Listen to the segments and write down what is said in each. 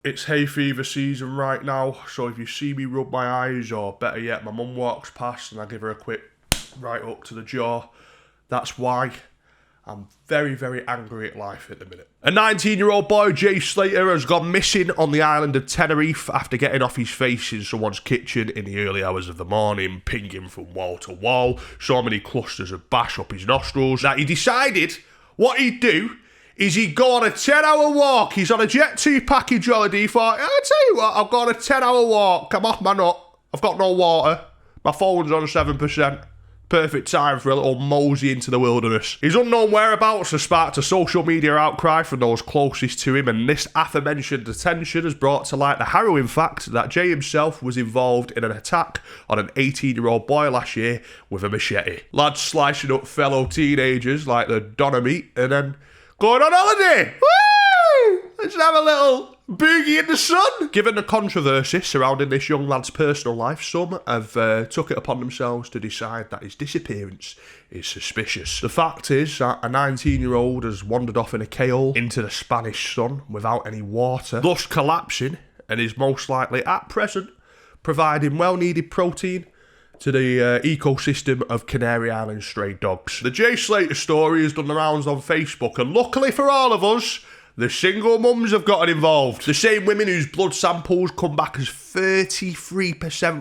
It's hay fever season right now, so if you see me rub my eyes, or better yet, my mum walks past and I give her a quick right up to the jaw, that's why. I'm very, very angry at life at the minute. A 19-year-old boy, Jay Slater, has gone missing on the island of Tenerife after getting off his face in someone's kitchen in the early hours of the morning, pinging from wall to wall, so many clusters of bash up his nostrils, that he decided what he'd do is he'd go on a 10-hour walk. He's on a Jet 2 package holiday. He thought, I'll tell you what, I've got on a 10-hour walk. I'm off my nut. I've got no water. My phone's on 7%. Perfect time for a little mosey into the wilderness. His unknown whereabouts has sparked a social media outcry from those closest to him, and this aforementioned detention has brought to light the harrowing fact that Jay himself was involved in an attack on an 18-year-old boy last year with a machete. Lads slicing up fellow teenagers like the doner meat and then going on holiday. Woo! Let's have a little boogie in the sun. Given the controversy surrounding this young lad's personal life, some have took it upon themselves to decide that his disappearance is suspicious. The fact is that a 19-year-old has wandered off in a KO into the Spanish sun without any water, thus collapsing, and is most likely at present providing well-needed protein to the ecosystem of Canary Island stray dogs. The Jay Slater story has done the rounds on Facebook, and luckily for all of us, the single mums have gotten involved. The same women whose blood samples come back as 33%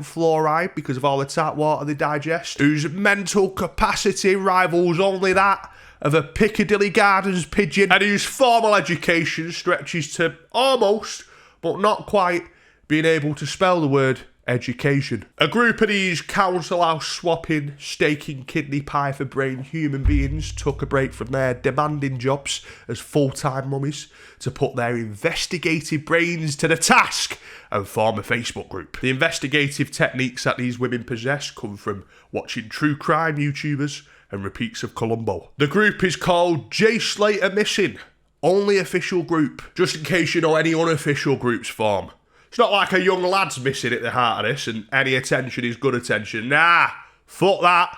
fluoride because of all the tap water they digest, whose mental capacity rivals only that of a Piccadilly Gardens pigeon, and whose formal education stretches to almost, but not quite, being able to spell the word education. A group of these council house swapping, staking kidney pie for brain human beings took a break from their demanding jobs as full-time mummies to put their investigative brains to the task and form a Facebook group. The investigative techniques that these women possess come from watching true crime YouTubers and repeats of Columbo. The group is called Jay Slater Missing, only official group, just in case you know any unofficial groups form. It's not like a young lad's missing at the heart of this and any attention is good attention. Nah, fuck that.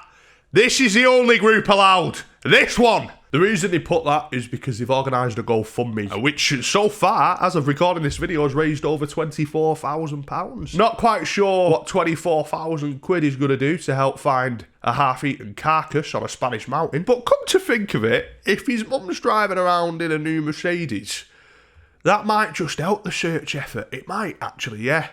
This is the only group allowed. This one. The reason they put that is because they've organised a GoFundMe, which so far, as of recording this video, has raised over £24,000. Not quite sure what 24,000 quid is going to do to help find a half-eaten carcass on a Spanish mountain. But come to think of it, if his mum's driving around in a new Mercedes, that might just help the search effort. It might, actually, yeah.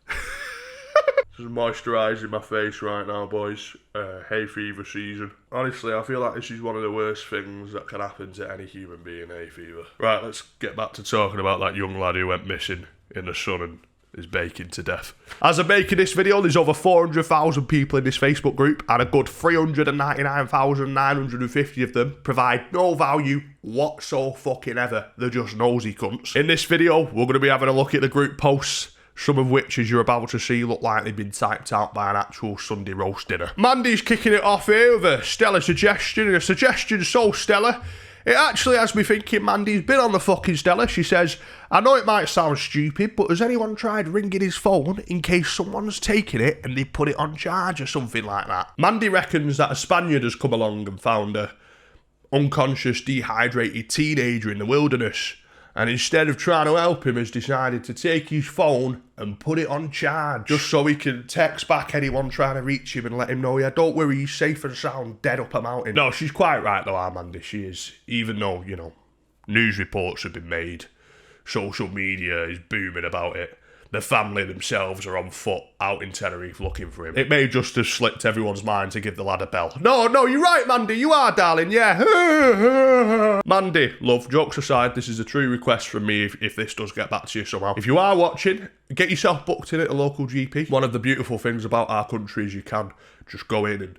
This is moisturising my face right now, boys. Hay fever season. Honestly, I feel like this is one of the worst things that can happen to any human being, hay fever. Right, let's get back to talking about that young lad who went missing in the sun and is baking to death. As I'm making this video, there's over 400,000 people in this Facebook group, and a good 399,950 of them provide no value whatsoever. They're just nosy cunts. In this video, we're going to be having a look at the group posts, some of which, as you're about to see, look like they've been typed out by an actual Sunday roast dinner. Mandy's kicking it off here with a stellar suggestion, and a suggestion so stellar, it actually has me thinking Mandy's been on the fucking stellar. She says, I know it might sound stupid, but has anyone tried ringing his phone in case someone's taken it and they put it on charge or something like that? Mandy reckons that a Spaniard has come along and found a unconscious, dehydrated teenager in the wilderness, and instead of trying to help him, has decided to take his phone and put it on charge, just so he can text back anyone trying to reach him and let him know, yeah, don't worry, he's safe and sound, dead up a mountain. No, she's quite right though, Mandy, she is. Even though, you know, news reports have been made, social media is booming about it, the family themselves are on foot out in Tenerife looking for him. It may just have slipped everyone's mind to give the lad a bell. No, you're right, Mandy, you are, darling, yeah. Mandy, love, jokes aside, this is a true request from me if this does get back to you somehow. If you are watching, get yourself booked in at a local GP. One of the beautiful things about our country is you can just go in and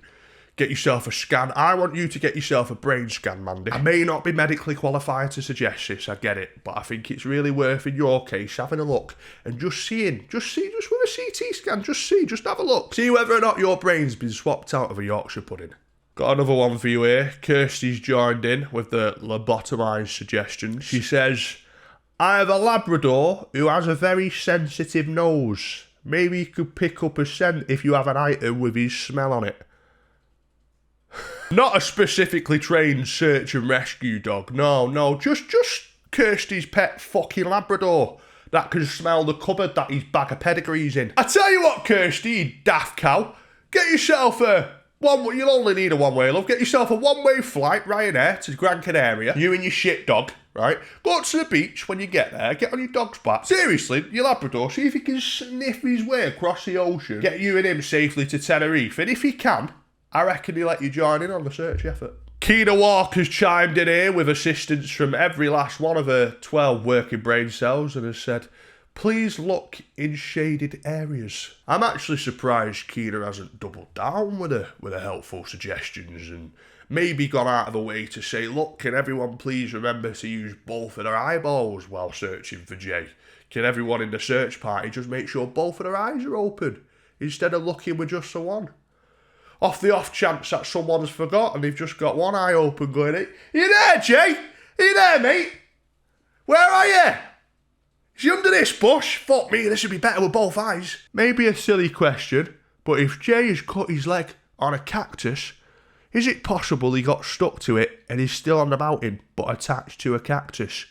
get yourself a scan. I want you to get yourself a brain scan, Mandy. I may not be medically qualified to suggest this, I get it, but I think it's really worth, in your case, having a look and just with a CT scan, just have a look. See whether or not your brain's been swapped out of a Yorkshire pudding. Got another one for you here. Kirsty's joined in with the lobotomised suggestions. She says, I have a Labrador who has a very sensitive nose. Maybe he could pick up a scent if you have an item with his smell on it. Not a specifically trained search and rescue dog. No, just Kirsty's pet fucking Labrador. that can smell the cupboard that his bag of pedigree's in. I tell you what, Kirsty, you daft cow, get yourself you'll only need a one-way, love. Get yourself a one-way flight, Ryanair, to Gran Canaria. You and your shit dog, right? Go up to the beach when you get there. Get on your dog's back. Seriously, your Labrador, see if he can sniff his way across the ocean. Get you and him safely to Tenerife. And if he can, I reckon he'll let you join in on the search effort. Keena Walker's chimed in here with assistance from every last one of her 12 working brain cells and has said, please look in shaded areas. I'm actually surprised Keena hasn't doubled down with her helpful suggestions and maybe gone out of the way to say, look, can everyone please remember to use both of their eyeballs while searching for Jay? Can everyone in the search party just make sure both of their eyes are open instead of looking with just the one? Off the off chance that someone's forgotten, they've just got one eye open going, are you there, Jay? Are you there, mate? Where are you? Is he under this bush? Fuck me, this would be better with both eyes. Maybe a silly question, but if Jay has cut his leg on a cactus, is it possible he got stuck to it and is still on the mountain but attached to a cactus,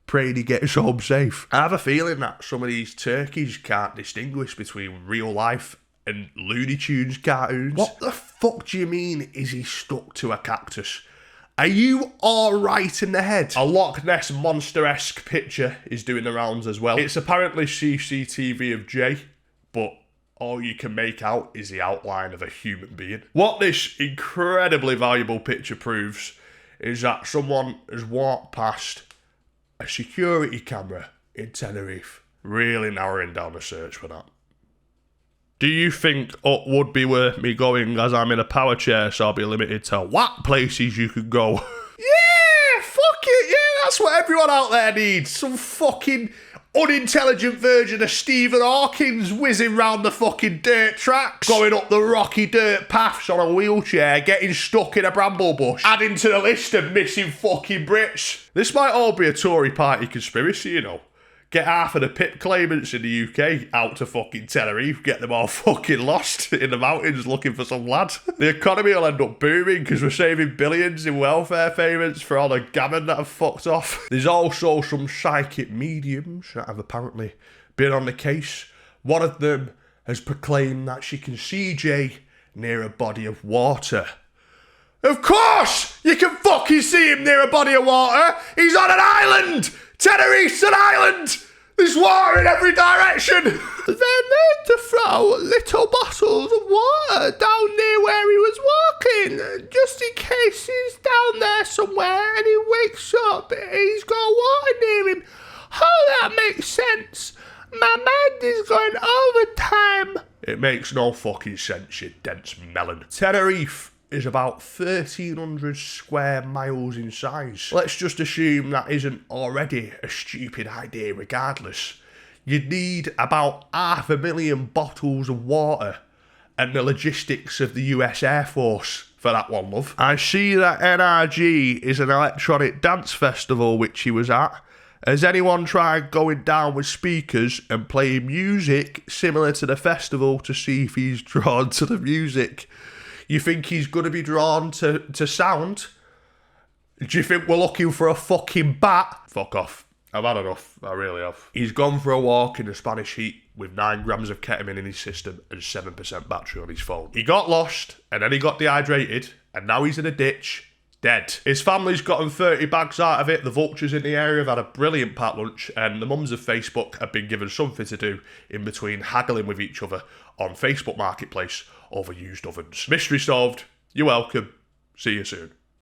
praying he gets home safe? I have a feeling that some of these turkeys can't distinguish between real life and Looney Tunes cartoons. What the fuck do you mean, is he stuck to a cactus? Are you alright in the head? A Loch Ness Monster-esque picture is doing the rounds as well. It's apparently CCTV of Jay, but all you can make out is the outline of a human being. What this incredibly valuable picture proves is that someone has walked past a security camera in Tenerife, really narrowing down the search for that. Do you think it would be worth me going as I'm in a power chair so I'll be limited to what places you could go? Yeah, fuck it, yeah, that's what everyone out there needs. Some fucking unintelligent version of Stephen Hawkins whizzing round the fucking dirt tracks, going up the rocky dirt paths on a wheelchair, getting stuck in a bramble bush, adding to the list of missing fucking Brits. This might all be a Tory party conspiracy, you know. Get half of the PIP claimants in the UK out to fucking Tenerife, get them all fucking lost in the mountains looking for some lad. The economy will end up booming because we're saving billions in welfare payments for all the gammon that have fucked off. There's also some psychic mediums that have apparently been on the case. One of them has proclaimed that she can see Jay near a body of water. Of course! You can fucking see him near a body of water! He's on an island! Tenerife's an island! There's water in every direction! They made to throw little bottles of water down near where he was walking, just in case he's down there somewhere and he wakes up, he's got water near him. Oh, that makes sense. My mind is going overtime. It makes no fucking sense, you dense melon. Tenerife is about 1,300 square miles in size. Let's just assume that isn't already a stupid idea regardless. You'd need about 500,000 bottles of water and the logistics of the US Air Force for that one, love. I see that NRG is an electronic dance festival which he was at. Has anyone tried going down with speakers and playing music similar to the festival to see if he's drawn to the music? You think he's going to be drawn to sound? Do you think we're looking for a fucking bat? Fuck off. I've had enough. I really have. He's gone for a walk in the Spanish heat with 9 grams of ketamine in his system and 7% battery on his phone. He got lost and then he got dehydrated and now he's in a ditch, dead. His family's gotten 30 bags out of it. The vultures in the area have had a brilliant packed lunch and the mums of Facebook have been given something to do in between haggling with each other on Facebook Marketplace over used ovens. Mystery solved. You're welcome. See you soon.